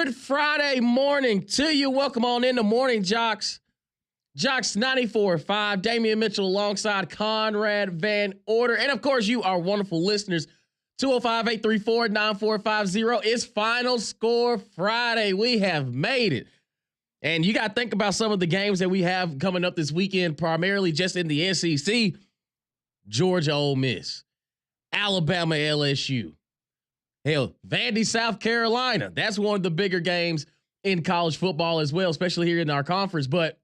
Good Friday morning to you. Welcome on in the Morning Jocks. Jocks 94.5, Damian Mitchell alongside Conrad Van Order. And of course, you are wonderful listeners. 205-834-9450. It's Final Score Friday. We have made it. And you got to think about some of the games that we have coming up this weekend, primarily just in the SEC. Georgia, Ole Miss. Alabama, LSU. Hell, Vandy, South Carolina. That's one of the bigger games in college football as well, especially here in our conference. But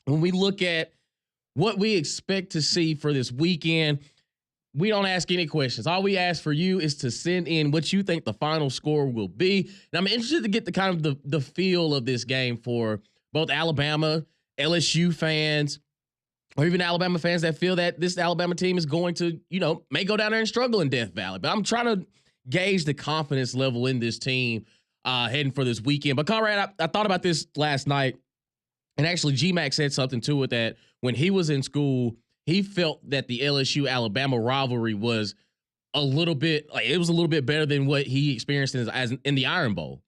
when we look at what we expect to see for this weekend, we don't ask any questions. All we ask for you is to send in what you think the final score will be. And I'm interested to get the kind of the feel of this game for both Alabama, LSU fans, or even Alabama fans that feel that this Alabama team is going to, may go down there and struggle in Death Valley. But I'm trying to gauge the confidence level in this team heading for this weekend. But Conrad, I thought about this last night, and actually G-Mac said something to it that when he was in school, he felt that the LSU-Alabama rivalry was a little bit better than what he experienced in the Iron Bowl.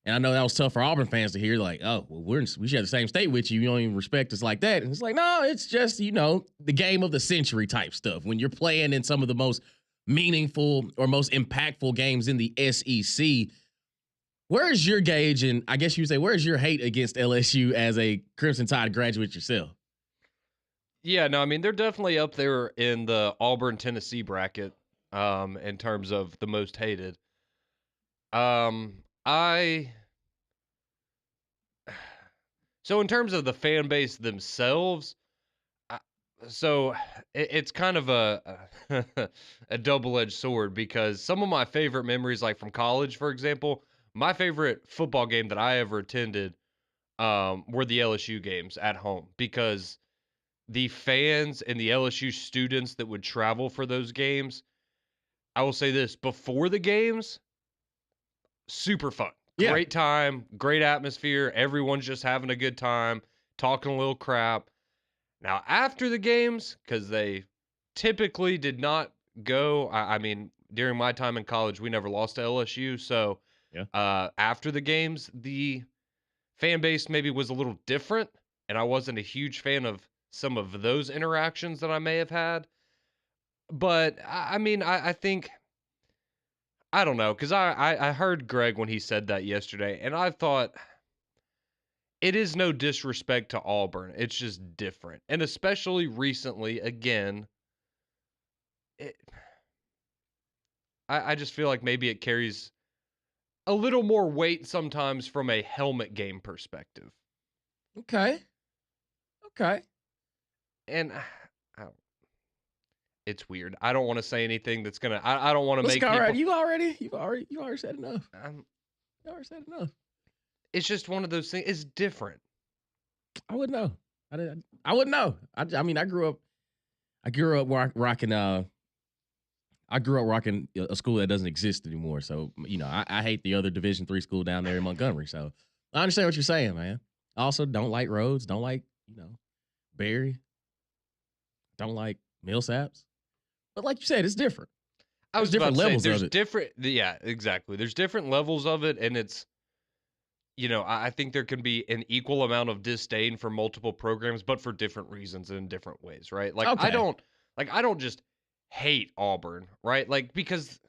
And I know that was tough for Auburn fans to hear, like, oh, well, we share the same state with you. You don't even respect us like that. And it's like, no, it's just, the game of the century type stuff. When you're playing in some of the most meaningful or most impactful games in the SEC, where's your gauge? And I guess you would say, where's your hate against LSU as a Crimson Tide graduate yourself? Yeah, no, I mean, they're definitely up there in the Auburn-Tennessee bracket in terms of the most hated. So in terms of the fan base themselves, it's kind of a double-edged sword, because some of my favorite memories, like from college, for example, my favorite football game that I ever attended were the LSU games at home, because the fans and the LSU students that would travel for those games, I will say this, before the games, super fun. Yeah. Great time, great atmosphere. Everyone's just having a good time, talking a little crap. Now, after the games, because they typically did not go, I mean, during my time in college, we never lost to LSU. So after the games, the fan base maybe was a little different, and I wasn't a huge fan of some of those interactions that I may have had. But I mean, I think, I don't know, because I heard Greg when he said that yesterday, and I thought, it is no disrespect to Auburn. It's just different. And especially recently, again, I just feel like maybe it carries a little more weight sometimes from a helmet game perspective. Okay. And it's weird. I don't want to say anything that's gonna. I don't want to make. Conrad, you already said enough. You already said enough. It's just one of those things. It's different. I wouldn't know. I wouldn't know. I mean, I grew up rocking. I grew up rocking a school that doesn't exist anymore. So I hate the other Division III school down there in Montgomery. So I understand what you're saying, man. I also don't like Rhodes. Don't like Barry. Don't like Millsaps. But like you said, it's different. There's different levels of it. Yeah, exactly. There's different levels of it, and it's, I think there can be an equal amount of disdain for multiple programs, but for different reasons and in different ways, right? Like, okay. I don't just hate Auburn, right? Like, because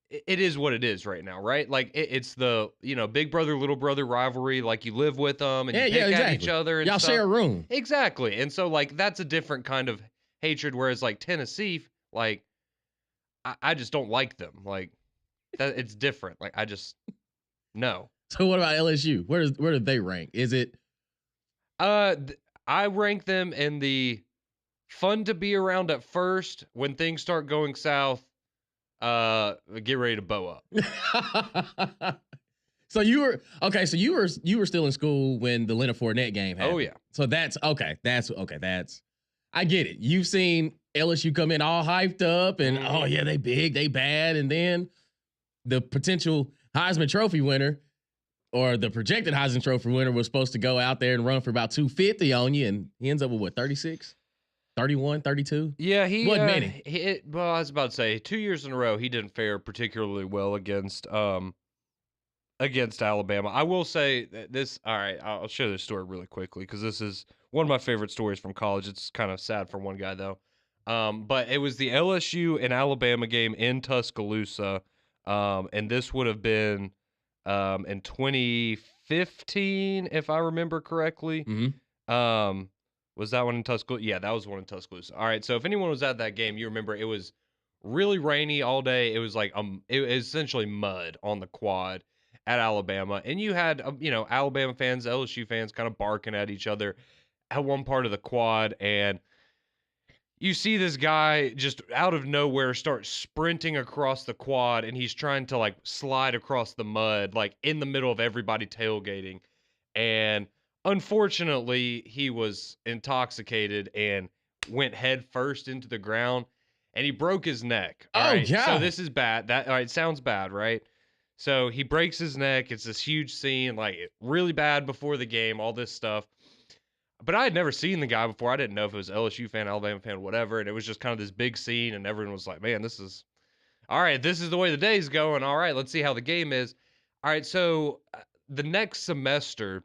it is what it is right now, right? Like, it's the, big brother, little brother rivalry. Like, you live with them and you pick at each other and y'all stuff. Share a room. Exactly. And so, like, that's a different kind of hatred, whereas, like, Tennessee, like, I just don't like them. Like, that it's different. Like, I just, no. So what about LSU? Where do they rank? Is it? I rank them in the fun to be around at first. When things start going south, get ready to bow up. So you were still in school when the Leonard Fournette game happened. Oh yeah. So that's okay. That's I get it. You've seen LSU come in all hyped up and oh yeah, they big, they bad, and then the potential Heisman Trophy winner or the projected Heisman Trophy winner was supposed to go out there and run for about 250 on you, and he ends up with what, 36? 31, 32? Yeah, he wasn't many. Well, I was about to say 2 years in a row he didn't fare particularly well against against Alabama. I will say that this. All right, I'll share this story really quickly because this is one of my favorite stories from college. It's kind of sad for one guy though. But it was the LSU and Alabama game in Tuscaloosa, and this would have been in 2015, if I remember correctly. Was that one in Tuscaloosa? Yeah, that was one in Tuscaloosa. All right, so if anyone was at that game, you remember it was really rainy all day. It was like it was essentially mud on the quad at Alabama, and you had Alabama fans, LSU fans, kind of barking at each other at one part of the quad, and you see this guy just out of nowhere start sprinting across the quad, and he's trying to like slide across the mud, like in the middle of everybody tailgating. And unfortunately, he was intoxicated and went head first into the ground, and he broke his neck. All right, yeah. so this is bad. That all right, sounds bad, right? So he breaks his neck. It's this huge scene, like really bad before the game, all this stuff. But I had never seen the guy before. I didn't know if it was LSU fan, Alabama fan, whatever. And it was just kind of this big scene, and everyone was like, man, this is all right. This is the way the day's going. All right, let's see how the game is. All right, so the next semester,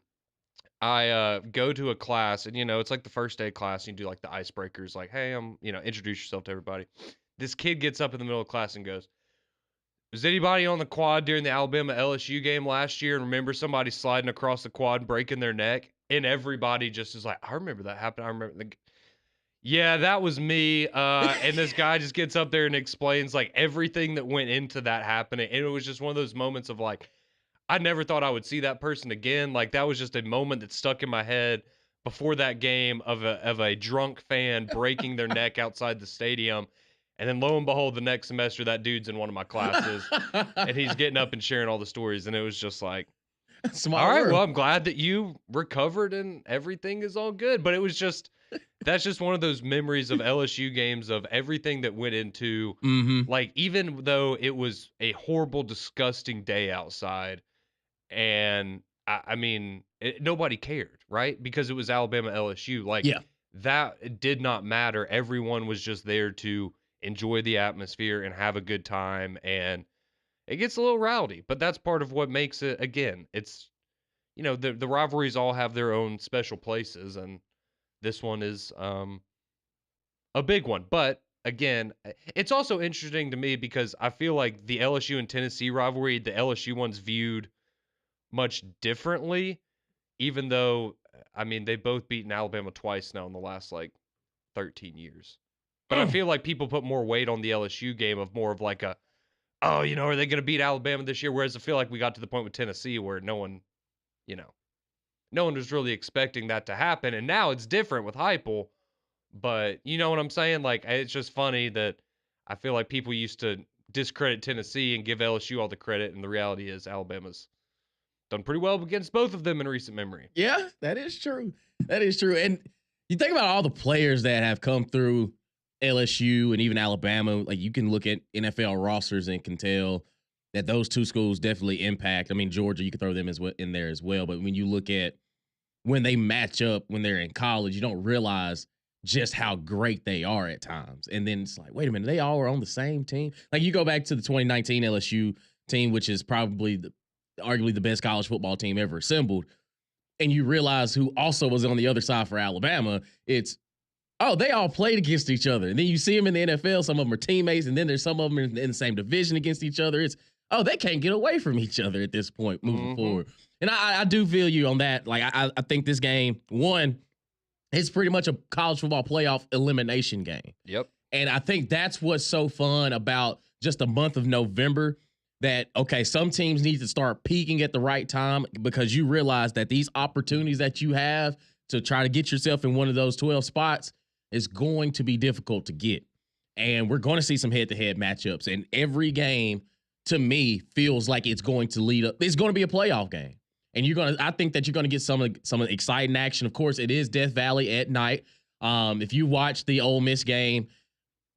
I go to a class, and it's like the first day of class, and you do like the icebreakers, like, hey, introduce yourself to everybody. This kid gets up in the middle of class and goes, was anybody on the quad during the Alabama LSU game last year and remember somebody sliding across the quad and breaking their neck? And everybody just is like, I remember that happened. I remember yeah, that was me. And this guy just gets up there and explains like everything that went into that happening. And it was just one of those moments of like, I never thought I would see that person again. Like that was just a moment that stuck in my head before that game of a drunk fan breaking their neck outside the stadium. And then lo and behold, the next semester, that dude's in one of my classes and he's getting up and sharing all the stories. And it was just like, all right, well, I'm glad that you recovered and everything is all good. But it was just, that's just one of those memories of LSU games of everything that went into, like, even though it was a horrible, disgusting day outside, and I mean, nobody cared, right? Because it was Alabama LSU. Like, that did not matter. Everyone was just there to enjoy the atmosphere and have a good time. And it gets a little rowdy, but that's part of what makes it, again, it's, the rivalries all have their own special places, and this one is a big one. But again, it's also interesting to me because I feel like the LSU and Tennessee rivalry, the LSU one's viewed much differently, even though, I mean, they've both beaten Alabama twice now in the last, like, 13 years. But I feel like people put more weight on the LSU game of more of like a, oh, are they going to beat Alabama this year? Whereas I feel like we got to the point with Tennessee where no one was really expecting that to happen. And now it's different with Heupel. But you know what I'm saying? Like, it's just funny that I feel like people used to discredit Tennessee and give LSU all the credit. And the reality is Alabama's done pretty well against both of them in recent memory. Yeah, that is true. That is true. And you think about all the players that have come through LSU and even Alabama, like you can look at NFL rosters and can tell that those two schools definitely impact. I mean, Georgia, you could throw them in there as well. But when you look at when they match up when they're in college, you don't realize just how great they are at times. And then it's like, wait a minute, they all are on the same team. Like you go back to the 2019 LSU team, which is probably arguably the best college football team ever assembled. And you realize who also was on the other side for Alabama. It's, oh, they all played against each other. And then you see them in the NFL. Some of them are teammates. And then there's some of them in the same division against each other. It's, oh, they can't get away from each other at this point moving forward. And I do feel you on that. Like, I think this game, one, it's pretty much a college football playoff elimination game. Yep. And I think that's what's so fun about just the month of November, that, okay, some teams need to start peaking at the right time because you realize that these opportunities that you have to try to get yourself in one of those 12 spots is going to be difficult to get. And we're going to see some head-to-head matchups. And every game, to me, feels like it's going to lead up. It's going to be a playoff game. And I think that you're going to get some of the exciting action. Of course, it is Death Valley at night. If you watch the Ole Miss game,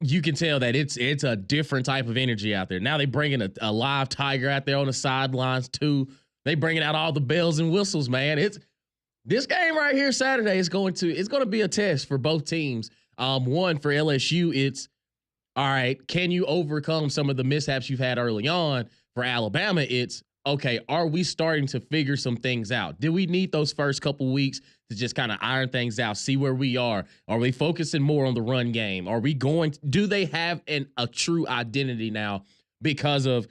you can tell that it's a different type of energy out there. Now they bringing a live tiger out there on the sidelines too. They bringing out all the bells and whistles, man. It's this game right here Saturday is going to be a test for both teams. One for LSU, it's all right. Can you overcome some of the mishaps you've had early on? For Alabama, it's okay, are we starting to figure some things out? Did we need those first couple weeks to just kind of iron things out, see where we are? Are we focusing more on the run game? Are we do they have a true identity now because of,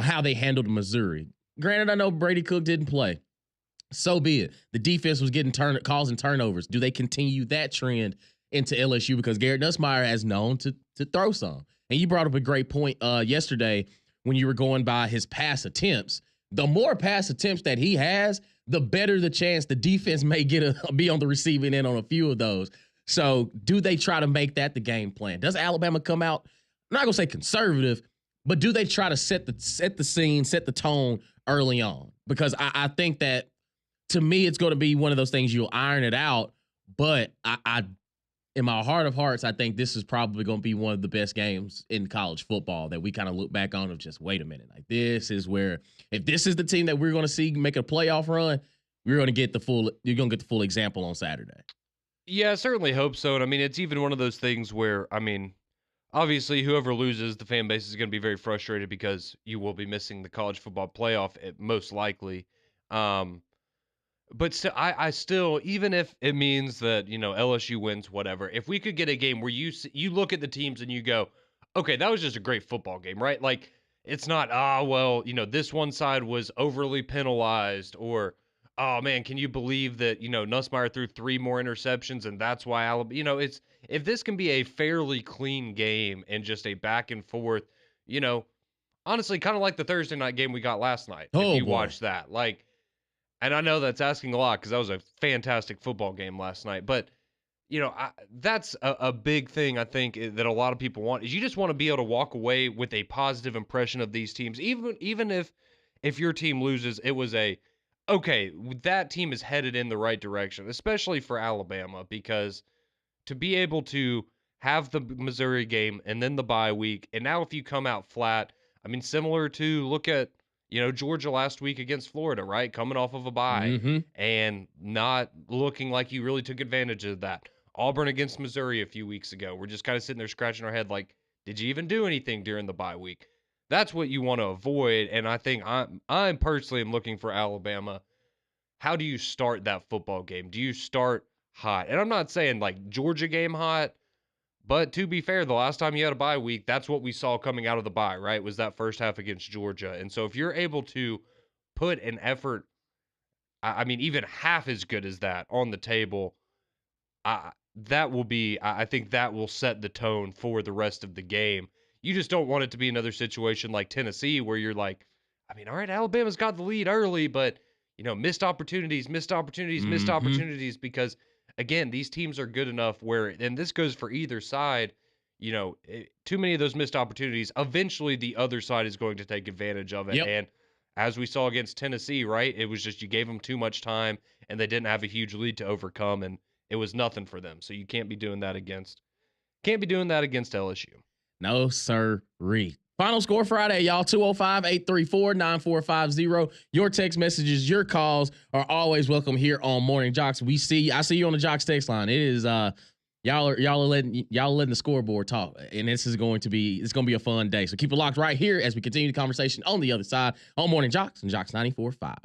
how they handled Missouri? Granted, I know Brady Cook didn't play. So be it. The defense was getting calls and turnovers. Do they continue that trend into LSU? Because Garrett Nussmeier has known to throw some. And you brought up a great point yesterday when you were going by his pass attempts. The more pass attempts that he has, the better the chance the defense may be on the receiving end on a few of those. So do they try to make that the game plan? Does Alabama come out, I'm not going to say conservative, but do they try to set the scene, set the tone early on? Because I think that, to me, it's going to be one of those things you'll iron it out. But I, in my heart of hearts, I think this is probably going to be one of the best games in college football that we kind of look back on of just, wait a minute. Like, this is where, if this is the team that we're going to see make a playoff run, you're going to get the full example on Saturday. Yeah, I certainly hope so. And I mean, it's even one of those things where, I mean, obviously whoever loses, the fan base is going to be very frustrated because you will be missing the college football playoff, most likely. But still, I still, even if it means that, LSU wins, whatever, if we could get a game where you look at the teams and you go, okay, that was just a great football game, right? Like, it's not, well, this one side was overly penalized, or, oh man, can you believe that, Nussmeier threw 3 more interceptions and that's why Alabama, if this can be a fairly clean game and just a back and forth, honestly, kind of like the Thursday night game we got last night, if you watch that, like, and I know that's asking a lot because that was a fantastic football game last night. But, that's a big thing, I think, that a lot of people want, is you just want to be able to walk away with a positive impression of these teams. Even if your team loses, it was okay, that team is headed in the right direction, especially for Alabama, because to be able to have the Missouri game and then the bye week, and now if you come out flat, I mean, similar to look at, Georgia last week against Florida, right? Coming off of a bye and not looking like you really took advantage of that. Auburn against Missouri a few weeks ago. We're just kind of sitting there scratching our head like, did you even do anything during the bye week? That's what you want to avoid. And I think I'm personally am looking for Alabama. How do you start that football game? Do you start hot? And I'm not saying like Georgia game hot, but to be fair, the last time you had a bye week, that's what we saw coming out of the bye, right? Was that first half against Georgia. And so if you're able to put an effort, I mean, even half as good as that on the table, I think that will set the tone for the rest of the game. You just don't want it to be another situation like Tennessee where you're like, I mean, all right, Alabama's got the lead early, but, missed opportunities, because again, these teams are good enough where, and this goes for either side, too many of those missed opportunities, eventually the other side is going to take advantage of it. Yep. And as we saw against Tennessee, right, it was just you gave them too much time and they didn't have a huge lead to overcome, and it was nothing for them. So you can't be doing that against LSU. No, sirree. Final score Friday, y'all. 205-834-9450. Your text messages, your calls are always welcome here on Morning Jocks. I see you on the Jocks text line. It is y'all are letting the scoreboard talk. And it's going to be a fun day. So keep it locked right here as we continue the conversation on the other side on Morning Jocks and Jocks 94.5.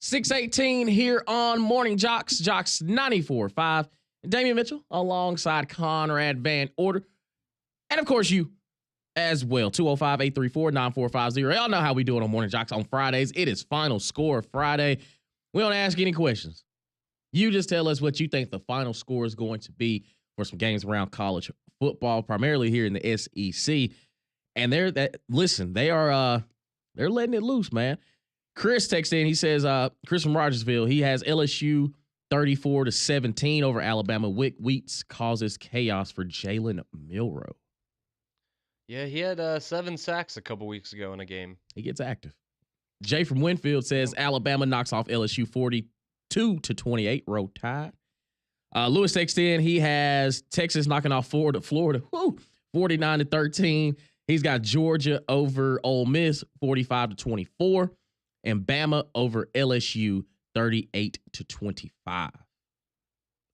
6:18 here on Morning Jocks, Jocks 94.5. And Damian Mitchell alongside Conrad Van Order. And of course, you as well. 205-834-9450. Y'all know how we do it on Morning Jocks on Fridays. It is Final Score Friday. We don't ask any questions. You just tell us what you think the final score is going to be for some games around college football, primarily here in the SEC. And they're letting it loose, man. Chris texts in. He says, Chris from Rogersville, he has LSU 34-17 over Alabama. Wick Wheats causes chaos for Jalen Milroe. Yeah, he had 7 sacks a couple weeks ago in a game. He gets active. Jay from Winfield says Alabama knocks off LSU 42-28. Roll Tide. Lewis texts in. He has Texas knocking off Florida 49-13. He's got Georgia over Ole Miss 45-24. And Bama over LSU 38-25.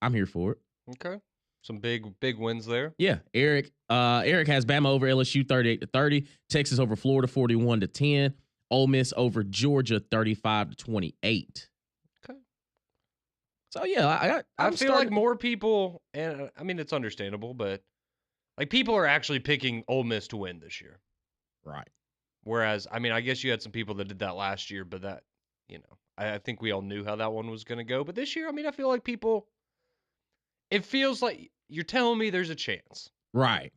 I'm here for it. Okay. Some big wins there. Yeah. Eric has Bama over LSU 38-30. Texas over Florida 41-10. Ole Miss over Georgia 35-28. Okay. So yeah, I feel like more people, and I mean it's understandable, but like people are actually picking Ole Miss to win this year. Right. Whereas, I mean, I guess you had some people that did that last year, but that, I think we all knew how that one was going to go. But this year, I mean, I feel like people, it feels like you're telling me there's a chance. Right.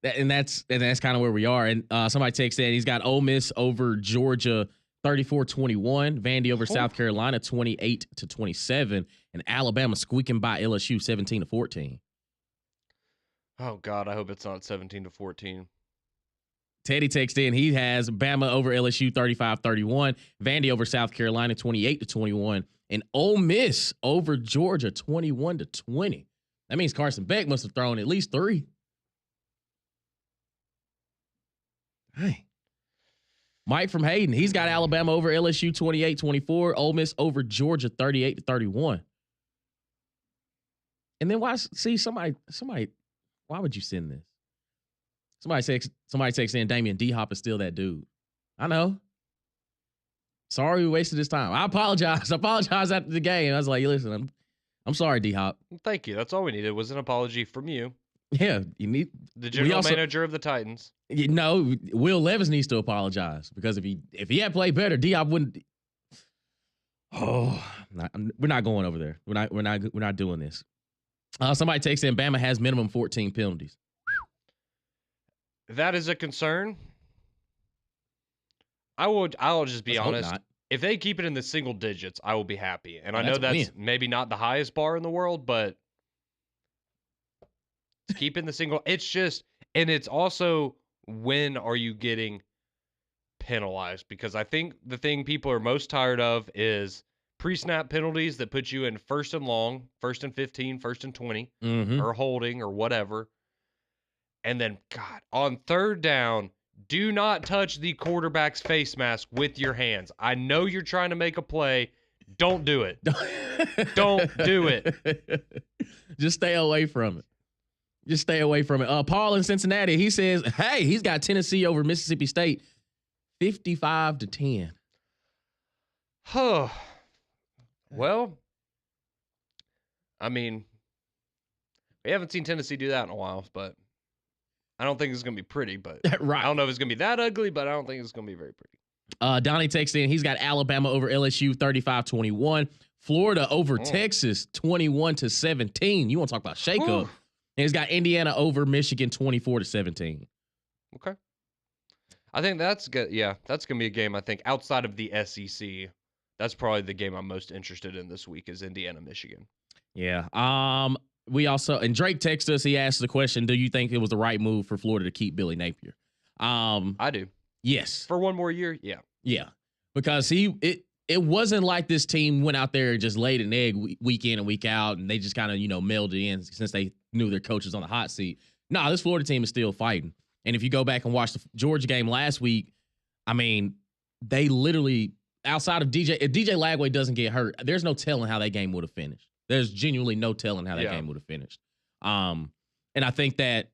And that's kind of where we are. And somebody takes in, he's got Ole Miss over Georgia 34-21, Vandy over South Carolina 28-27, and Alabama squeaking by LSU 17-14. Oh God, I hope it's not 17-14. Teddy texted in. He has Bama over LSU 35-31, Vandy over South Carolina 28-21, and Ole Miss over Georgia 21-20. That means Carson Beck must have thrown at least 3. Hey. Mike from Hayden. He's got Alabama over LSU 28-24, Ole Miss over Georgia 38-31. And then why would you send this? Somebody texts in, Damian D-Hop is still that dude. I know. Sorry we wasted his time. I apologize. After the game. I was like, listen, I'm sorry, D-Hop. Thank you. That's all we needed was an apology from you. Yeah, you need the general manager of the Titans. Will Levis needs to apologize because if he had played better, D-Hop wouldn't. Oh, we're not going over there. We're not doing this. Somebody takes in, Bama has minimum 14 penalties. That is a concern. I'll just be honest. If they keep it in the single digits, I will be happy. And I know that's maybe not the highest bar in the world, but keep in the single. It's just, and it's also, when are you getting penalized? Because I think the thing people are most tired of is pre-snap penalties that put you in 1st and long, 1st and 15, 1st and 20, or holding or whatever. And then, God, on 3rd down, do not touch the quarterback's face mask with your hands. I know you're trying to make a play. Don't do it. Don't do it. Just stay away from it. Paul in Cincinnati, he says, hey, he's got Tennessee over Mississippi State 55-10. Huh. Well, I mean, we haven't seen Tennessee do that in a while, but I don't think it's going to be pretty, but right. I don't know if it's going to be that ugly, but I don't think it's going to be very pretty. Donnie texts in. He's got Alabama over LSU 35-21. Florida over Texas 21-17. You want to talk about shakeup. And he's got Indiana over Michigan 24-17. Okay. I think that's good. Yeah, that's going to be a game, I think, outside of the SEC. That's probably the game I'm most interested in this week is Indiana, Michigan. Yeah. We also, and Drake texted us, he asked the question, do you think it was the right move for Florida to keep Billy Napier? I do. Yes. For one more year, yeah. Yeah. Because it wasn't like this team went out there and just laid an egg week in and week out, and they just kind of, melded in since they knew their coach was on the hot seat. No, this Florida team is still fighting. And if you go back and watch the Georgia game last week, I mean, they literally, outside of if DJ Lagway doesn't get hurt, there's no telling how that game would have finished. There's genuinely no telling how that game would have finished. And I think that,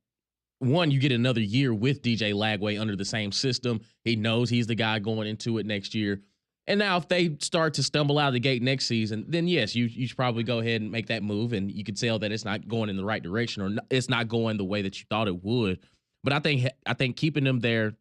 one, you get another year with DJ Lagway under the same system. He knows he's the guy going into it next year. And now if they start to stumble out of the gate next season, then yes, you should probably go ahead and make that move, and you could tell that it's not going in the right direction, or it's not going the way that you thought it would. But I think keeping them there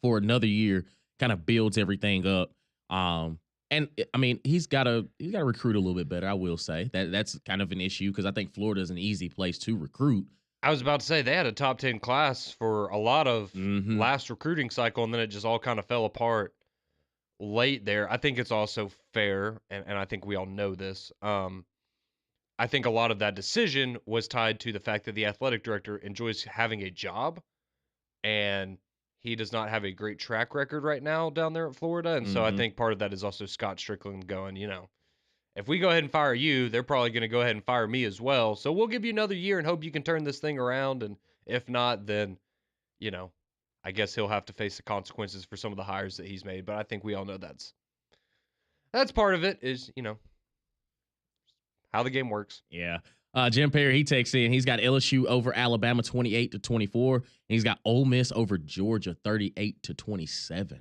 for another year kind of builds everything up. And I mean, he's got to recruit a little bit better. I will say that's kind of an issue because I think Florida is an easy place to recruit. I was about to say they had a top 10 class for a lot of last recruiting cycle, and then it just all kind of fell apart late there. I think it's also fair, and I think we all know this. I think a lot of that decision was tied to the fact that the athletic director enjoys having a job, and he does not have a great track record right now down there at Florida. And so I think part of that is also Scott Strickland going, if we go ahead and fire you, they're probably going to go ahead and fire me as well. So we'll give you another year and hope you can turn this thing around. And if not, then, I guess he'll have to face the consequences for some of the hires that he's made. But I think we all know that's part of it is, how the game works. Yeah. Jim Perry, he takes in. He's got LSU over Alabama 28-24. And he's got Ole Miss over Georgia 38-27.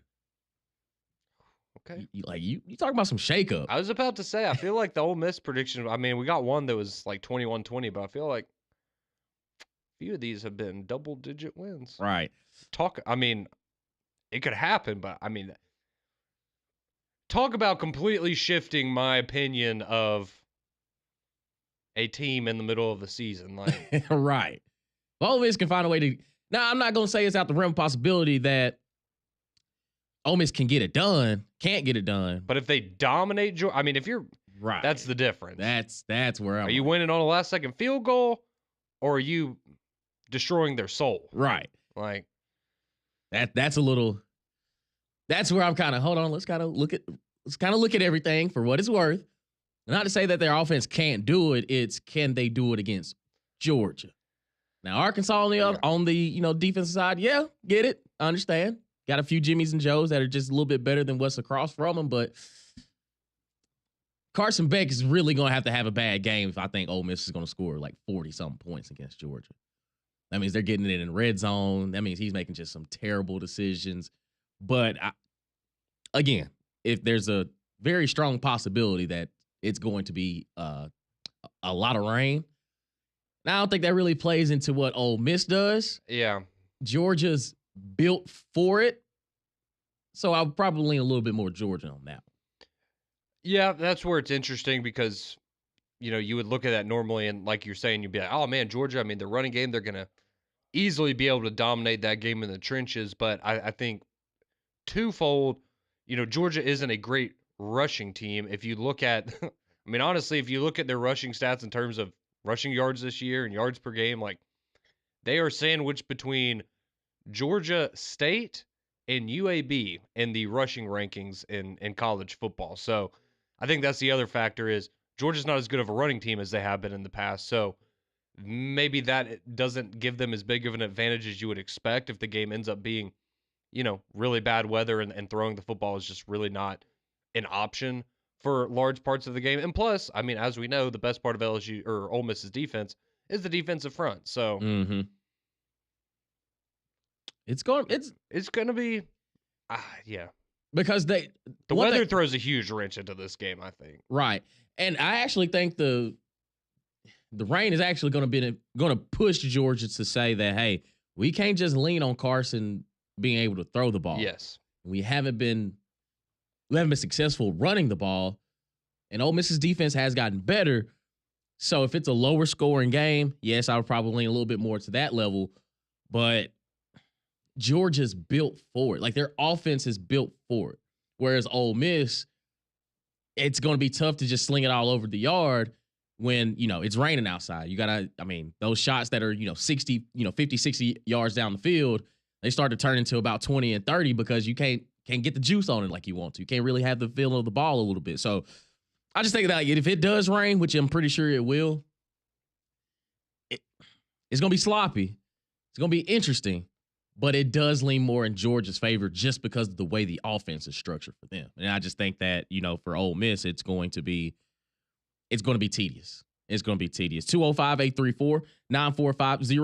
Okay. You talking about some shakeup. I was about to say, I feel like the Ole Miss prediction, I mean, we got one that was like 21-20, but I feel like a few of these have been double-digit wins. Right. I mean, it could happen, but I mean, talk about completely shifting my opinion of a team in the middle of the season. Like, right. Ole Miss can find a way to. Now, I'm not going to say it's out the realm of possibility that Ole Miss can get it done, can't get it done. But if they dominate, I mean, if you're right, that's the difference. That's where I'm. Are you winning on a last-second field goal, or are you destroying their soul? Right. Like that's a little. That's where I'm kind of. Hold on, let's kind of look at everything for what it's worth. Not to say that their offense can't do it. It's can they do it against Georgia? Now Arkansas on the defensive side, yeah, get it, I understand. Got a few Jimmies and Joes that are just a little bit better than what's across from them, but Carson Beck is really going to have a bad game if I think Ole Miss is going to score like 40-something points against Georgia. That means they're getting it in red zone. That means he's making just some terrible decisions. But again, if there's a very strong possibility that it's going to be a lot of rain, now I don't think that really plays into what Ole Miss does. Yeah. Georgia's built for it. So I'll probably lean a little bit more Georgia on that. Yeah, that's where it's interesting because, you would look at that normally and like you're saying, you'd be like, oh man, Georgia, I mean, the running game, they're going to easily be able to dominate that game in the trenches. But I think twofold, Georgia isn't a great rushing team. If you look at, I mean, honestly, if you look at their rushing stats in terms of rushing yards this year and yards per game, like they are sandwiched between Georgia State and UAB in the rushing rankings in college football. So I think that's the other factor is Georgia's not as good of a running team as they have been in the past. So maybe that doesn't give them as big of an advantage as you would expect if the game ends up being, really bad weather and throwing the football is just really not an option for large parts of the game. And plus, I mean, as we know, the best part of LSU or Ole Miss's defense is the defensive front. So it's going to be, yeah. Because the weather throws a huge wrench into this game, I think. Right. And I actually think the rain is actually going to push Georgia to say that, hey, we can't just lean on Carson being able to throw the ball. Yes. We haven't been successful running the ball, and Ole Miss's defense has gotten better. So if it's a lower scoring game, yes, I would probably lean a little bit more to that level, but Georgia's built for it. Like their offense is built for it. Whereas Ole Miss, it's going to be tough to just sling it all over the yard when, it's raining outside. You got to, I mean, those shots that are, 60, 50, 60 yards down the field, they start to turn into about 20 and 30 because you can't get the juice on it like you want to. You can't really have the feel of the ball a little bit. So I just think that if it does rain, which I'm pretty sure it will, it's going to be sloppy. It's going to be interesting, but it does lean more in Georgia's favor just because of the way the offense is structured for them. And I just think that, for Ole Miss, it's going to be tedious. It's going to be tedious. 205-834-9450.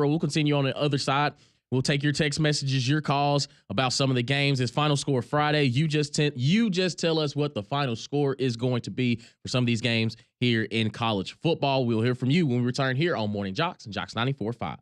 We'll continue on the other side. We'll take your text messages, your calls about some of the games. It's Final Score Friday. You just tell us what the final score is going to be for some of these games here in college football. We'll hear from you when we return here on Morning Jocks and Jocks 94.5.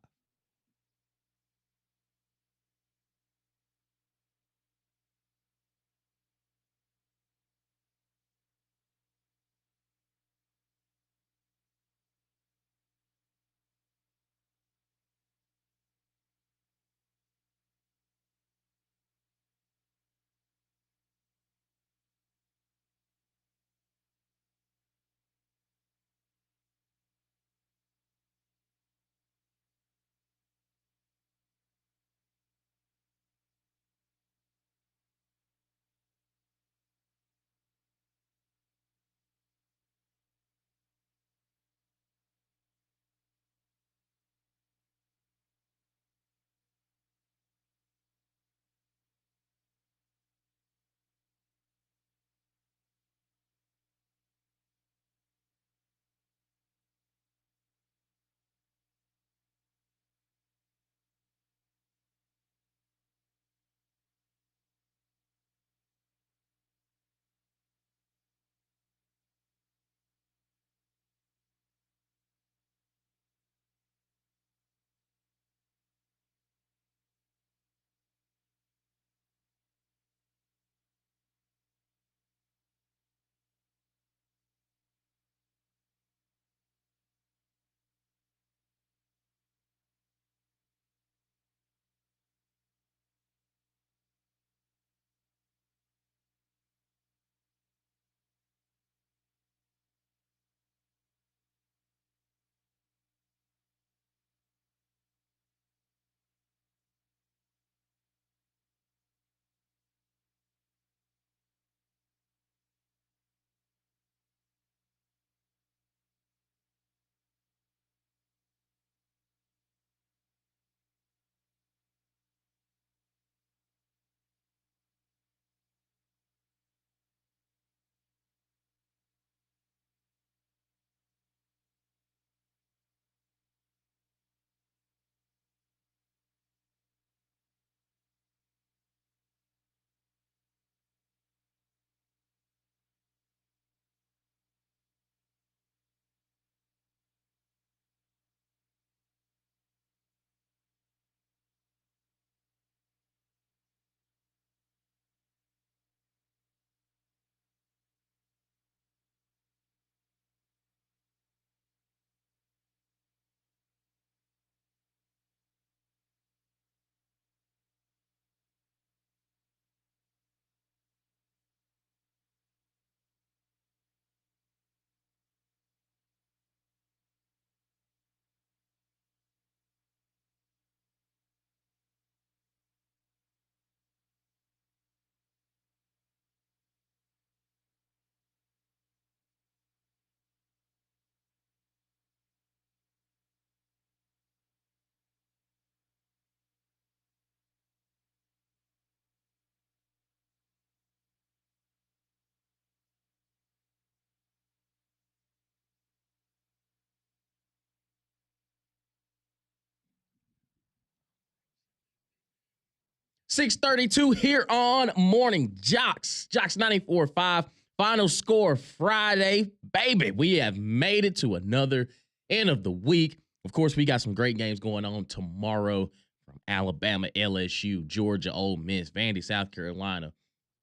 .632 here on Morning Jocks. Jocks 94.5. Final Score Friday. Baby, we have made it to another end of the week. Of course, we got some great games going on tomorrow from Alabama, LSU, Georgia, Ole Miss, Vandy, South Carolina,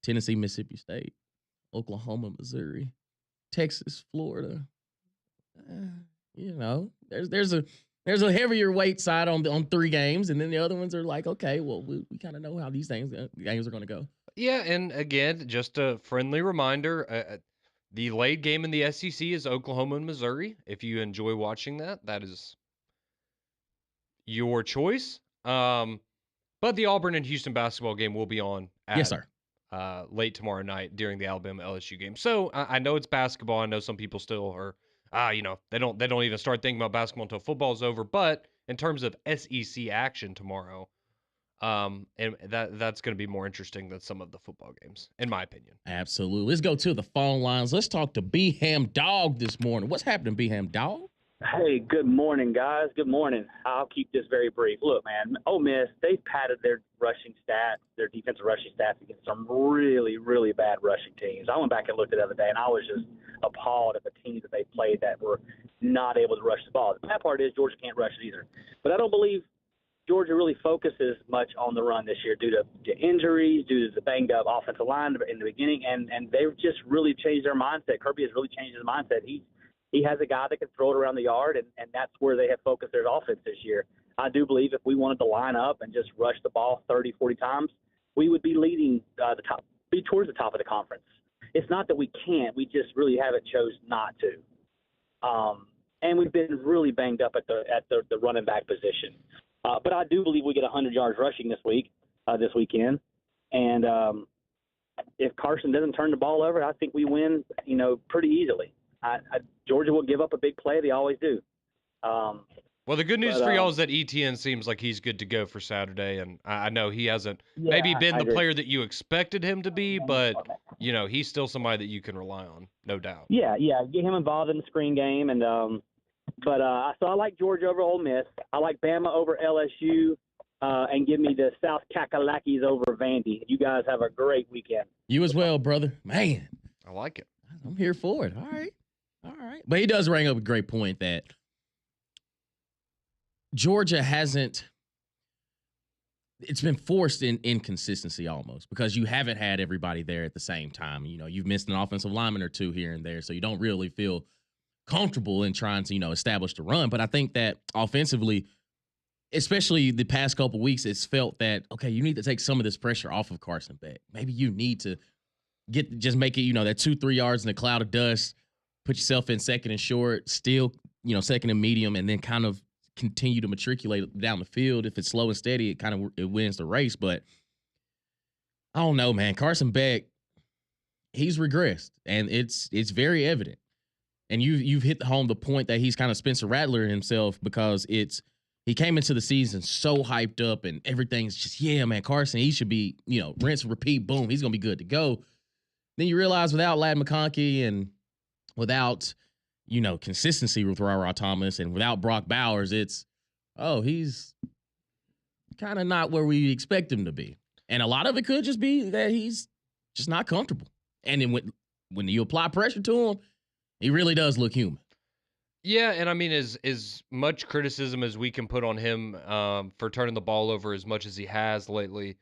Tennessee, Mississippi State, Oklahoma, Missouri, Texas, Florida. You know, there's a heavier weight side on 3 games, and then the other ones are like, okay, well, we kind of know how these games are going to go. Yeah, and again, just a friendly reminder, the late game in the SEC is Oklahoma and Missouri. If you enjoy watching that, that is your choice. But the Auburn and Houston basketball game will be on Yes, sir. Late tomorrow night during the Alabama LSU game. So I know it's basketball. I know some people still are, they don't even start thinking about basketball until football's over. But in terms of SEC action tomorrow, and that's going to be more interesting than some of the football games, in my opinion. Absolutely. Let's go to the phone lines. Let's talk to B-Ham Dog this morning. What's happening, B-Ham Dog? Hey, good morning, guys. Good morning. I'll keep this very brief. Look, man, Ole Miss, they've padded their rushing stats, their defensive rushing stats against some really, really bad rushing teams. I went back and looked at it the other day, and I was just appalled at the teams that they played that were not able to rush the ball. The bad part is Georgia can't rush it either. But I don't believe Georgia really focuses much on the run this year due to injuries, due to the banged-up offensive line in the beginning, and they've just really changed their mindset. Kirby has really changed his mindset. He has a guy that can throw it around the yard, and that's where they have focused their offense this year. I do believe if we wanted to line up and just rush the ball 30, 40 times, we would be leading be towards the top of the conference. It's not that we can't. We just really haven't chose not to. And we've been really banged up at the running back position. But I do believe we get 100 yards rushing this weekend. And if Carson doesn't turn the ball over, I think we win, pretty easily. Georgia will give up a big play. They always do. Well, the good news for y'all is that ETN seems like he's good to go for Saturday, and I know he hasn't maybe been the player that you expected him to be, but he's still somebody that you can rely on, no doubt. Yeah, get him involved in the screen game, and so I like Georgia over Ole Miss. I like Bama over LSU, and give me the South Kakalakis over Vandy. You guys have a great weekend. You as well, brother. Man, I like it. I'm here for it. All right. But he does bring up a great point that Georgia it's been forced in inconsistency almost because you haven't had everybody there at the same time. You've missed an offensive lineman or two here and there, so you don't really feel comfortable in trying to, establish the run. But I think that offensively, especially the past couple of weeks, it's felt that, okay, you need to take some of this pressure off of Carson Beck. Maybe you need to just make it, that 2-3 yards in a cloud of dust, put yourself in second and short, still, second and medium, and then kind of continue to matriculate down the field. If it's slow and steady, it wins the race. But I don't know, man. Carson Beck, he's regressed, and it's very evident. And you've hit home the point that he's kind of Spencer Rattler himself because he came into the season so hyped up and everything's just, yeah, man, Carson, he should be, rinse, repeat, boom, he's going to be good to go. Then you realize without Ladd McConkey and without, consistency with Ra Thomas and without Brock Bowers, he's kind of not where we expect him to be. And a lot of it could just be that he's just not comfortable. And then when you apply pressure to him, he really does look human. Yeah, and I mean, as much criticism as we can put on him for turning the ball over as much as he has lately,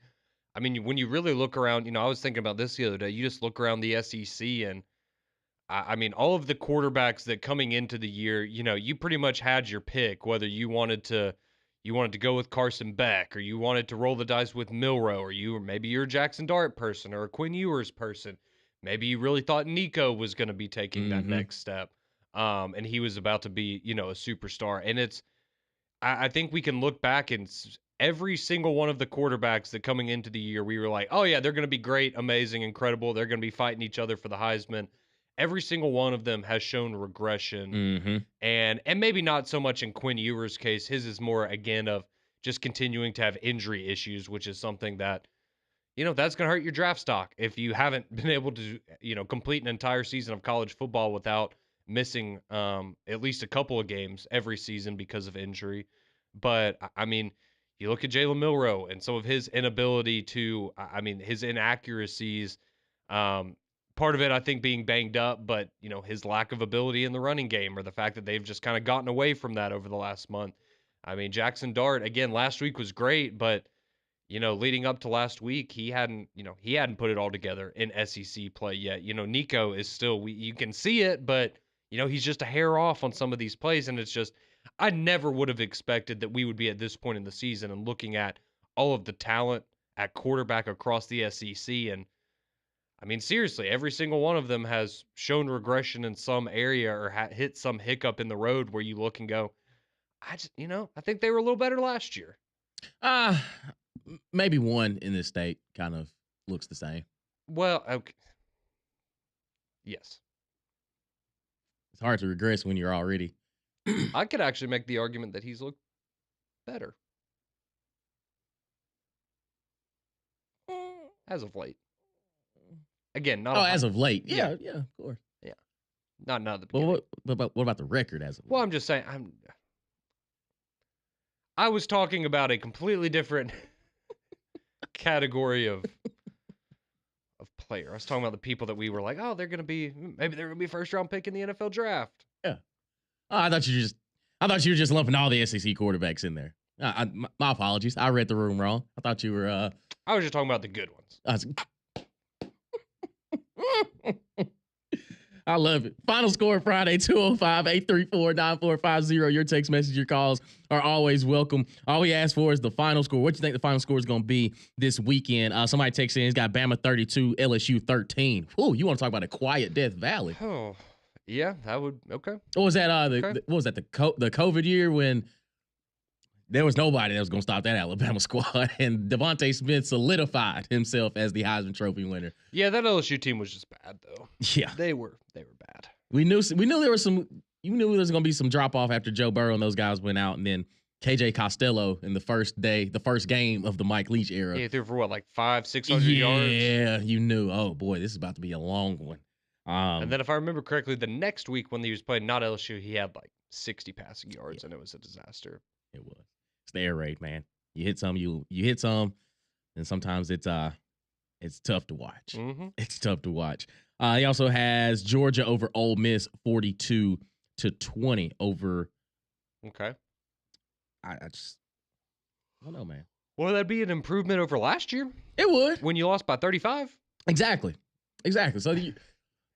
I mean, when you really look around, I was thinking about this the other day. You just look around the SEC, and I mean, all of the quarterbacks that coming into the year, you pretty much had your pick, whether you wanted to go with Carson Beck, or you wanted to roll the dice with Milroe, or maybe you're a Jackson Dart person or a Quinn Ewers person. Maybe you really thought Nico was going to be taking that next step. And he was about to be, a superstar. And I think we can look back and every single one of the quarterbacks that coming into the year, we were like, oh yeah, they're going to be great, amazing, incredible. They're going to be fighting each other for the Heisman. Every single one of them has shown regression. And maybe not so much in Quinn Ewers' case. His is more, again, of just continuing to have injury issues, which is something that, that's going to hurt your draft stock if you haven't been able to, complete an entire season of college football without missing at least a couple of games every season because of injury. But, I mean, you look at Jalen Milroe and some of his inability to, his inaccuracies, part of it, I think, being banged up, but, his lack of ability in the running game or the fact that they've just kind of gotten away from that over the last month. I mean, Jackson Dart, again, last week was great, but leading up to last week, he hadn't put it all together in SEC play yet. Nico is still, you can see it, but, he's just a hair off on some of these plays. And it's just, I never would have expected that we would be at this point in the season and looking at all of the talent at quarterback across the SEC. And I mean, seriously, every single one of them has shown regression in some area or hit some hiccup in the road where you look and go, I think they were a little better last year. Maybe one in this state kind of looks the same. Well, okay. Yes. It's hard to regress when you're already. I could actually make the argument that he's looked better. As of late. Again, not as of late. Yeah, of course. Yeah. Not at the But beginning. what about the record as of? Well, I'm just saying. I was talking about a completely different category of player. I was talking about the people that we were like, oh, maybe they're gonna be first round pick in the NFL draft. Yeah. Oh, I thought you were just lumping all the SEC quarterbacks in there. My apologies. I read the room wrong. I thought you were. I was just talking about the good ones. I love it. Final score Friday, 205-834-9450. Your text message, your calls are always welcome. All we ask for is the final score. What do you think the final score is going to be this weekend? Somebody texts in, he's got Bama 32, LSU 13. Ooh, you want to talk about a quiet Death Valley. Oh, yeah, that would, okay. What was that? Okay. What was that, the COVID year when there was nobody that was going to stop that Alabama squad, and Devontae Smith solidified himself as the Heisman Trophy winner. Yeah, that LSU team was just bad, though. Yeah. They were bad. We knew there was some. You knew there was going to be some drop off after Joe Burrow and those guys went out, and then KJ Costello in the first game of the Mike Leach era. Yeah, he threw for what, like 500-600 yards? Yeah, you knew. Oh boy, this is about to be a long one. And then if I remember correctly, the next week when he was playing not LSU, he had like 60 passing yards, and it was a disaster. It was. It's the air raid, man. You hit some, you hit some, and sometimes it's tough to watch. Mm-hmm. It's tough to watch. He also has Georgia over Ole Miss 42-20 over. Okay. I don't know, man. Well, that'd be an improvement over last year It would. when you lost by 35. Exactly. So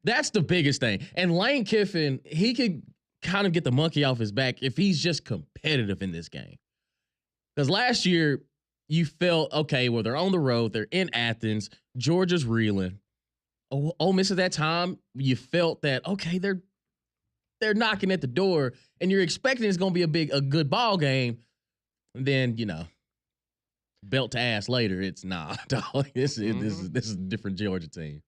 that's the biggest thing. And Lane Kiffin, he could kind of get the monkey off his back if he's just competitive in this game. Because last year, you felt, okay, well, they're on the road. They're in Athens. Georgia's reeling. Ole Miss at that time, you felt that, okay, they're knocking at the door, and you're expecting it's going to be a good ball game. And then, belt to ass later, it's dog. This is a different Georgia team.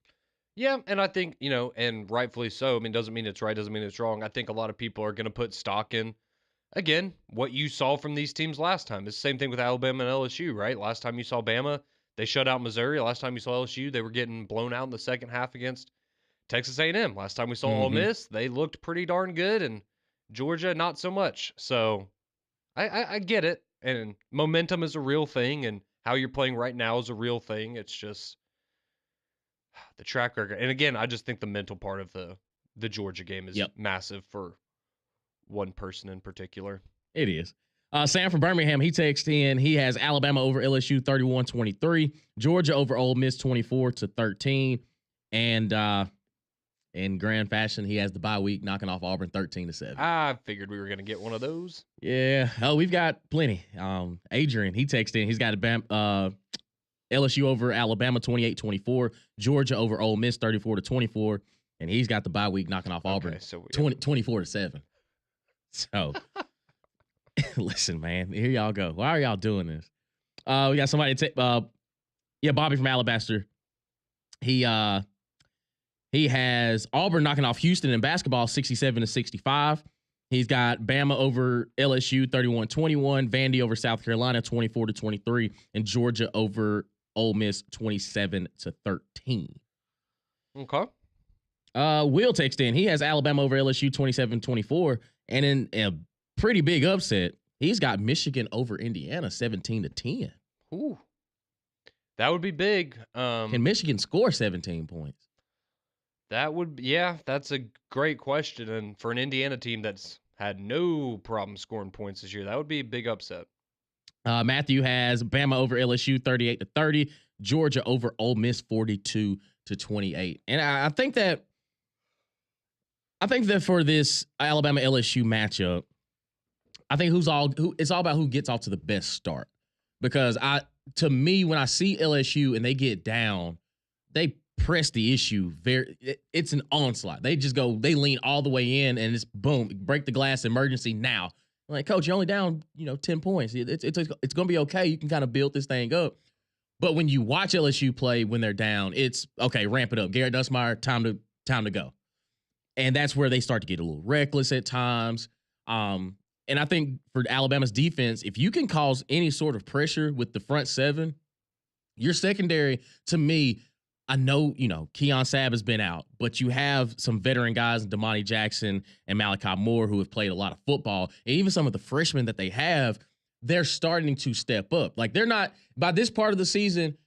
Yeah, and I think, and rightfully so. I mean, doesn't mean it's right, doesn't mean it's wrong. I think a lot of people are going to put stock in, again, what you saw from these teams last time. It's the same thing with Alabama and LSU, right? Last time you saw Bama, they shut out Missouri. Last time you saw LSU, they were getting blown out in the second half against Texas A&M. Last time we saw Ole Miss, they looked pretty darn good, and Georgia, not so much. So I get it, and momentum is a real thing, and how you're playing right now is a real thing. It's just the track record. And again, I just think the mental part of the Georgia game is massive for one person in particular. It is. Sam from Birmingham, he texted in. He has Alabama over LSU 31-23, Georgia over Ole Miss 24-13, and in grand fashion, he has the bye week knocking off Auburn 13-7. I figured we were going to get one of those. Yeah. Oh, we've got plenty. Adrian, he texted in. He's got LSU over Alabama 28-24, Georgia over Ole Miss 34-24, and he's got the bye week knocking off Auburn 24-7. So, listen, man, here y'all go. Why are y'all doing this? We got somebody Bobby from Alabaster. He has Auburn knocking off Houston in basketball 67-65. He's got Bama over LSU 31-21, Vandy over South Carolina 24-23, and Georgia over Ole Miss 27-13. Okay. Will texted in. He has Alabama over LSU 27-24, and in a pretty big upset, he's got Michigan over Indiana 17-10. Ooh. That would be big. Can Michigan score 17 points? That's a great question. And for an Indiana team that's had no problem scoring points this year, that would be a big upset. Matthew has Bama over LSU 38-30, Georgia over Ole Miss 42-28. And I think that for this Alabama LSU matchup, I think it's all about who gets off to the best start. Because to me, when I see LSU and they get down, they press the issue it's an onslaught. They lean all the way in, and it's boom, break the glass, emergency now. I'm like, coach, you're only down 10 points. It's gonna be okay. You can kind of build this thing up. But when you watch LSU play when they're down, it's okay, ramp it up. Garrett Nussmeier, time to go. And that's where they start to get a little reckless at times. And I think for Alabama's defense, if you can cause any sort of pressure with the front seven, your secondary, to me, I know, Keon Sabb has been out, but you have some veteran guys, Damani Jackson and Malachi Moore, who have played a lot of football. And even some of the freshmen that they have, they're starting to step up. Like they're not, by this part of the season,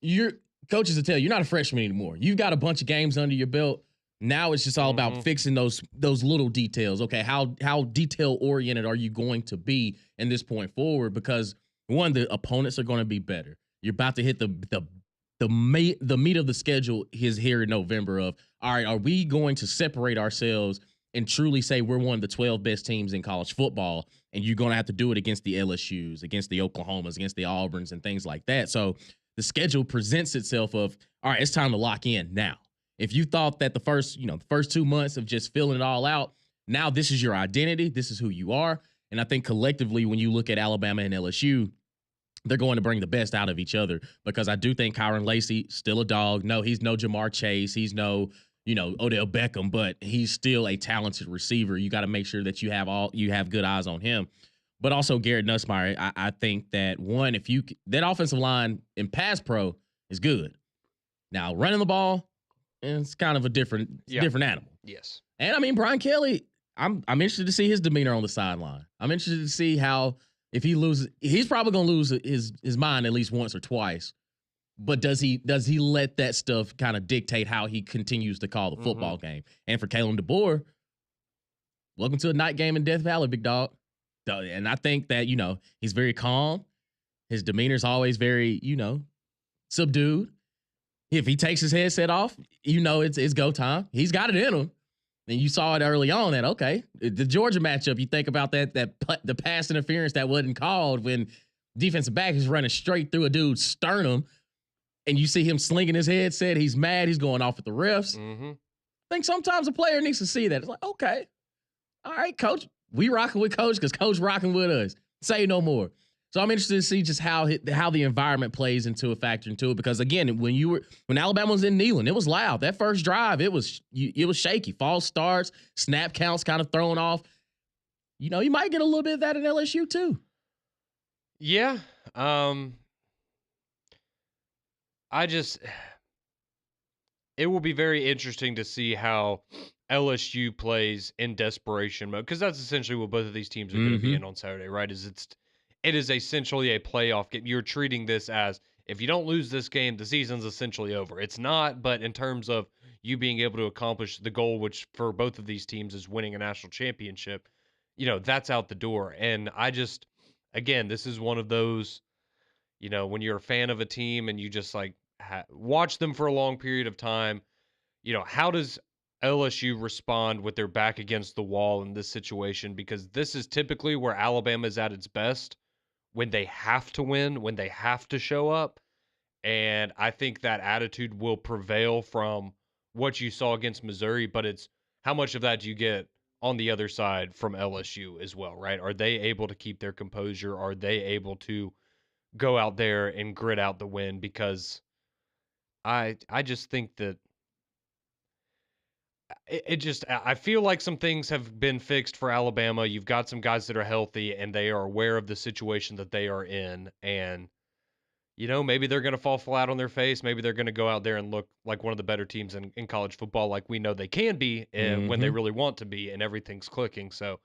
your coaches will tell you, you're not a freshman anymore. You've got a bunch of games under your belt. Now it's just all about fixing those little details. Okay, how detail oriented are you going to be in this point forward? Because one, the opponents are going to be better. You're about to hit the meat of the schedule is here in November of, all right, are we going to separate ourselves and truly say we're one of the 12 best teams in college football? And you're going to have to do it against the LSUs, against the Oklahomas, against the Auburns and things like that. So the schedule presents itself of, all right, it's time to lock in now. If you thought that the first 2 months of just filling it all out, now this is your identity. This is who you are. And I think collectively, when you look at Alabama and LSU, they're going to bring the best out of each other, because I do think Kyron Lacy, still a dog. No, he's no Jamar Chase. He's no, Odell Beckham, but he's still a talented receiver. You got to make sure that you have good eyes on him. But also Garrett Nussmeier, I think that one, that offensive line in pass pro is good. Now running the ball, it's kind of a different animal. Yes. And I mean, Brian Kelly, I'm interested to see his demeanor on the sideline. I'm interested to see how, if he loses, he's probably going to lose his mind at least once or twice. But does he let that stuff kind of dictate how he continues to call the football game? And for Kalen DeBoer, welcome to a night game in Death Valley, big dog. And I think that, he's very calm. His demeanor's always very, subdued. If he takes his headset off, it's go time. He's got it in him. And you saw it early on that, okay, the Georgia matchup, you think about the pass interference that wasn't called when defensive back is running straight through a dude's sternum, and you see him slinging his headset, he's mad, he's going off at the refs. I think sometimes a player needs to see that. It's like, okay, all right, coach, we rocking with coach because coach rocking with us. Say no more. So I'm interested to see just how the environment plays into a factor into it, because again, when Alabama was in Neyland, it was loud. That first drive, it was shaky. False starts, snap counts kind of thrown off. You might get a little bit of that in LSU too. Yeah. It will be very interesting to see how LSU plays in desperation mode, because that's essentially what both of these teams are going to be in on Saturday, right? It is essentially a playoff game. You're treating this as, if you don't lose this game, the season's essentially over. It's not, but in terms of you being able to accomplish the goal, which for both of these teams is winning a national championship, that's out the door. And again, this is one of those, when you're a fan of a team and you just like watch them for a long period of time, how does LSU respond with their back against the wall in this situation? Because this is typically where Alabama is at its best, when they have to win, when they have to show up. And I think that attitude will prevail from what you saw against Missouri, but it's how much of that do you get on the other side from LSU as well, right? Are they able to keep their composure? Are they able to go out there and grit out the win? Because I just think that I feel like some things have been fixed for Alabama. You've got some guys that are healthy and they are aware of the situation that they are in. And, maybe they're going to fall flat on their face. Maybe they're going to go out there and look like one of the better teams in college football, like we know they can be when they really want to be, and everything's clicking. So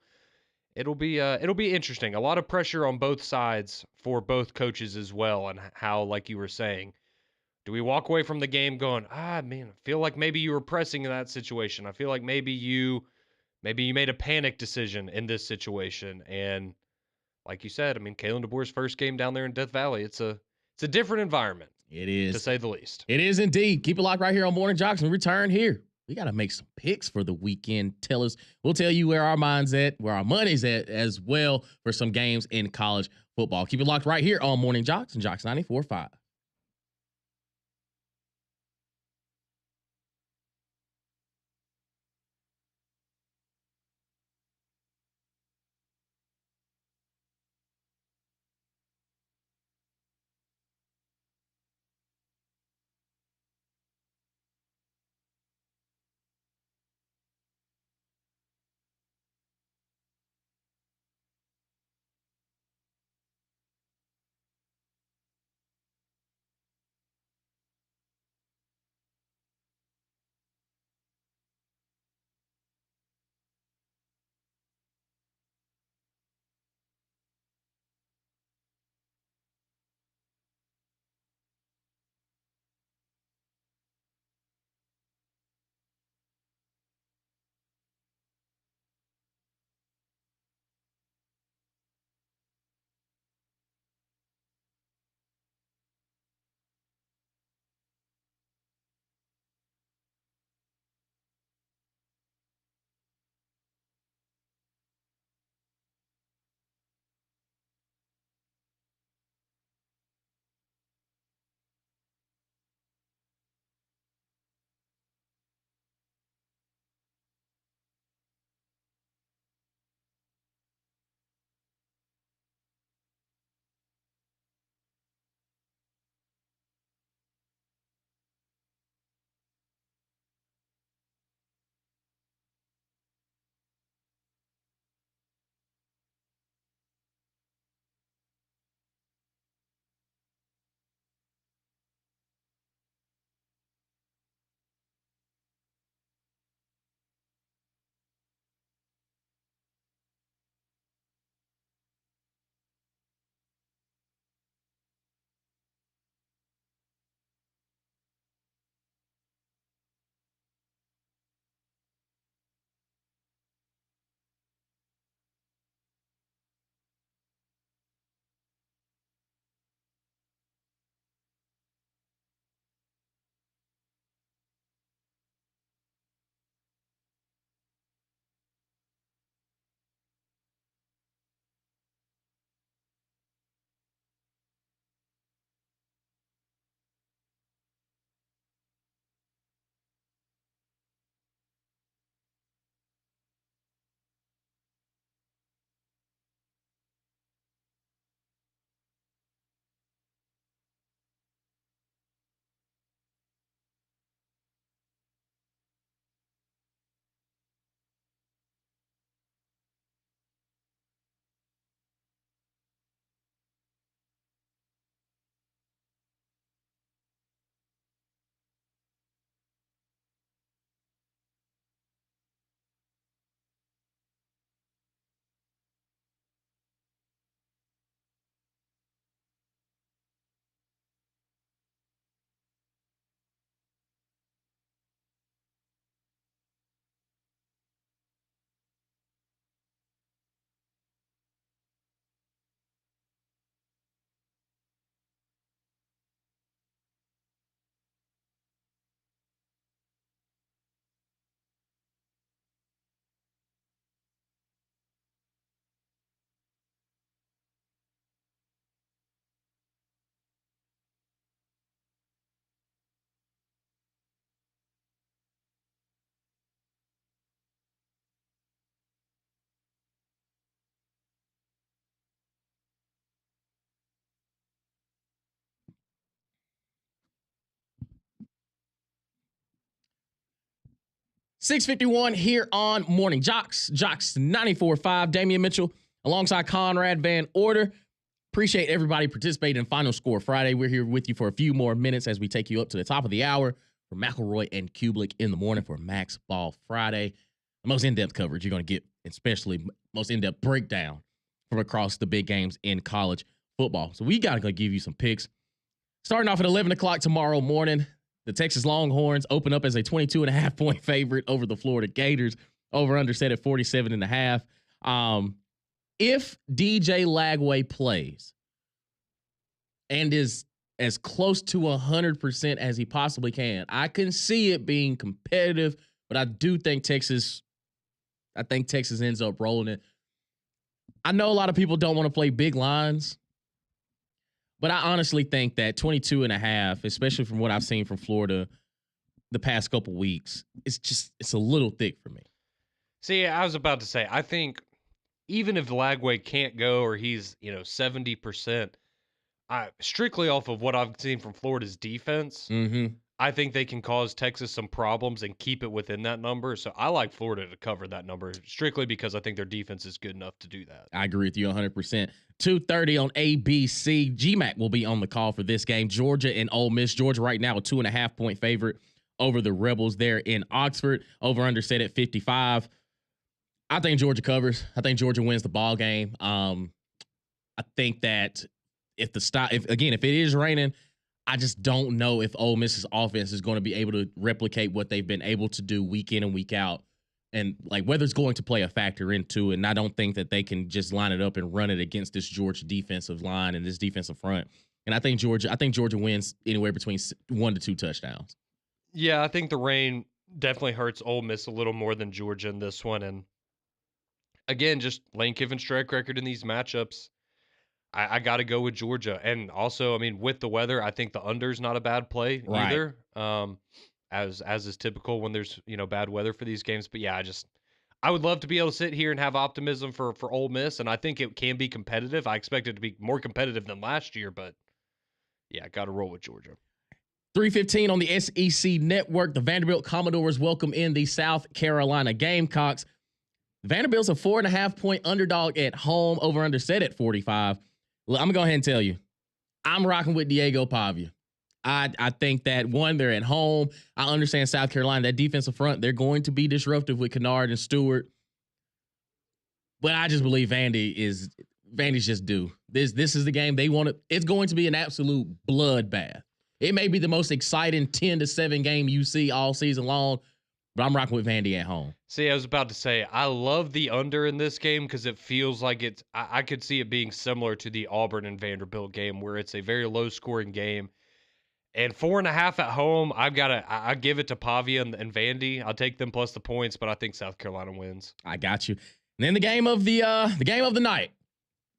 it'll be interesting. A lot of pressure on both sides for both coaches as well. And how, like you were saying, do we walk away from the game going, man, I feel like maybe you were pressing in that situation. I feel like maybe you made a panic decision in this situation. And like you said, I mean, Kalen DeBoer's first game down there in Death Valley, it's a different environment. It is, to say the least. It is indeed. Keep it locked right here on Morning Jocks and return here. We got to make some picks for the weekend. We'll tell you where our mind's at, where our money's at as well for some games in college football. Keep it locked right here on Morning Jocks and Jocks 94.5. 6:51 here on Morning Jocks. Jocks 94.5. Damian Mitchell alongside Conrad Van Order. Appreciate everybody participating in Final Score Friday. We're here with you for a few more minutes as we take you up to the top of the hour for McElroy and Kublik in the morning for Max Ball Friday. The most in-depth coverage you're going to get, especially most in-depth breakdown from across the big games in college football. So we got to give you some picks. Starting off at 11 o'clock tomorrow morning, the Texas Longhorns open up as a 22.5-point favorite over the Florida Gators. Over under set at 47.5. If DJ Lagway plays and is as close to 100% as he possibly can, I can see it being competitive, but I do think Texas ends up rolling it. I know a lot of people don't want to play big lines, but I honestly think that 22.5, especially from what I've seen from Florida the past couple weeks, it's a little thick for me. See, I was about to say, I think even if Lagway can't go or he's, 70%, strictly off of what I've seen from Florida's defense, I think they can cause Texas some problems and keep it within that number. So I like Florida to cover that number strictly because I think their defense is good enough to do that. I agree with you 100%. 2:30 on ABC. GMAC will be on the call for this game. Georgia and Ole Miss. Georgia right now a 2.5-point favorite over the Rebels there in Oxford. Over under set at 55. I think Georgia covers. I think Georgia wins the ball game. I think that if it is raining, I just don't know if Ole Miss's offense is going to be able to replicate what they've been able to do week in and week out, and like whether it's going to play a factor into it. And I don't think that they can just line it up and run it against this Georgia defensive line and this defensive front. And I think Georgia wins anywhere between 1 to 2 touchdowns. Yeah, I think the rain definitely hurts Ole Miss a little more than Georgia in this one. And again, just Lane Kiffin's track record in these matchups, I got to go with Georgia. And also, with the weather, I think the under's not a bad play either, as is typical when there's, bad weather for these games. But yeah, I would love to be able to sit here and have optimism for Ole Miss, and I think it can be competitive. I expect it to be more competitive than last year, but yeah, got to roll with Georgia. 3:15 on the SEC Network. The Vanderbilt Commodores welcome in the South Carolina Gamecocks. Vanderbilt's a 4.5-point underdog at home. Over under set at 45. I'm going to go ahead and tell you, I'm rocking with Diego Pavia. I think that, one, they're at home. I understand South Carolina, that defensive front, they're going to be disruptive with Kennard and Stewart. But I just believe Vandy's just due. This is the game they want to. It's going to be an absolute bloodbath. It may be the most exciting 10-7 game you see all season long, but I'm rocking with Vandy at home. See, I was about to say, I love the under in this game because it feels like I could see it being similar to the Auburn and Vanderbilt game where it's a very low-scoring game. And 4.5 at home, I give it to Pavia and Vandy. I'll take them plus the points, but I think South Carolina wins. I got you. And then the game of the night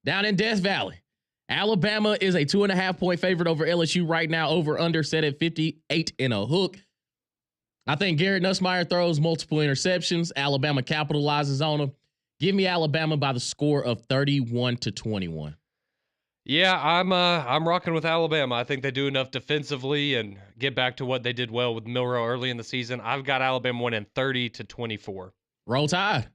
down in Death Valley. Alabama is a 2.5-point favorite over LSU right now. Over under set at 58 and a hook. I think Garrett Nussmeier throws multiple interceptions. Alabama capitalizes on them. Give me Alabama by the score of 31-21. Yeah, I'm rocking with Alabama. I think they do enough defensively and get back to what they did well with Milroe early in the season. I've got Alabama winning 30-24. Roll Tide.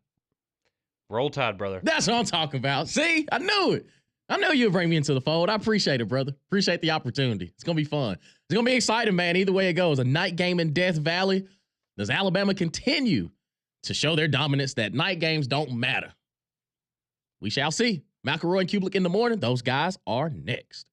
Roll Tide, brother. That's what I'm talking about. See, I knew it. I knew you'd bring me into the fold. I appreciate it, brother. Appreciate the opportunity. It's going to be fun. It's going to be exciting, man. Either way it goes. A night game in Death Valley. Does Alabama continue to show their dominance that night games don't matter? We shall see. McElroy and Kublik in the morning. Those guys are next.